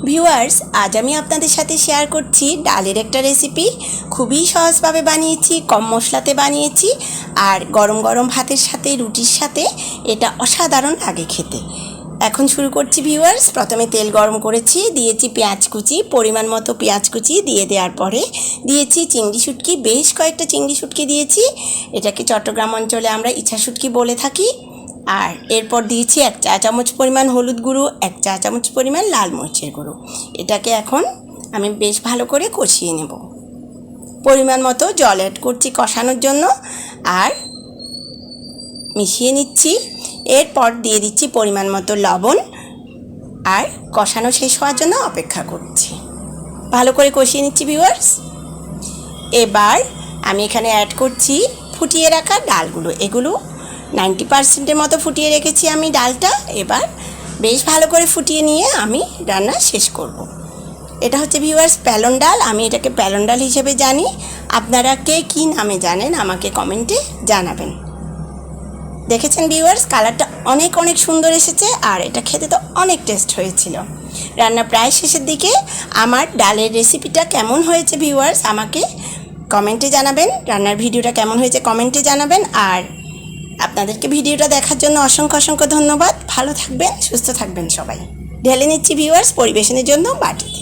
Viewers, আজ আমি আপনাদের সাথে শেয়ার করছি ডালের একটা রেসিপি। খুবই সহজভাবে বানিয়েছি, কম মশলাতে বানিয়েছি, আর গরম গরম ভাতের সাথে, রুটির সাথে এটা অসাধারণ লাগে খেতে। এখন শুরু করছি ভিউয়ার্স। প্রথমে তেল গরম করেছি, দিয়েছি পেঁয়াজ কুচি, পরিমাণ মতো পেঁয়াজ কুচি দিয়ে দেওয়ার পরে দিয়েছি চিংড়ি শুটকি, বেশ কয়েকটা চিংড়ি শুটকি দিয়েছি। এটাকে চট্টগ্রাম অঞ্চলে আমরা ইচা শুটকি বলে থাকি। আর এরপর দিয়েছি 1 চা চামচ পরিমাণ হলুদ গুঁড়ো, 1 চা চামচ পরিমাণ লাল মরিচের গুঁড়ো। এটাকে এখন আমি বেশ ভালো করে কষিয়ে নেব। পরিমাণ মতো জল অ্যাড করছি কষানোর জন্য, আর মিশিয়ে নিচ্ছি। এরপর দিয়ে দিচ্ছি পরিমাণ মতো লবণ, আর কষানো শেষ হওয়ার জন্য অপেক্ষা করছি। ভালো করে কষিয়ে নিচ্ছি ভিউয়ার্স। এবার আমি এখানে অ্যাড করছি ফুটিয়ে রাখা ডালগুলো। এগুলো 90% মতো ফুটিয়ে রেখেছি আমি ডালটা। এবার বেশ ভালো করে ফুটিয়ে নিয়ে আমি রান্না শেষ করব। এটা হচ্ছে ভিউয়ার্স প্যালন ডাল। আমি এটাকে প্যালন ডাল হিসেবে জানি। আপনারা কে কী নামে জানেন আমাকে কমেন্টে জানাবেন। দেখেছেন ভিউয়ার্স, কালারটা অনেক অনেক সুন্দর এসেছে, আর এটা খেতে তো অনেক টেস্ট হয়েছিল। রান্না প্রায় শেষের দিকে। আমার ডালের রেসিপিটা কেমন হয়েছে ভিউয়ার্স আমাকে কমেন্টে জানাবেন। রান্নার ভিডিওটা কেমন হয়েছে কমেন্টে জানাবেন। আর আপনাদেরকে ভিডিওটা দেখার জন্য অসংখ্য অসংখ্য ধন্যবাদ। ভালো থাকবেন, সুস্থ থাকবেন সবাই। ঢেলে নিচ্ছি ভিউয়ার্স পরিবেশনের জন্য বাটিতে।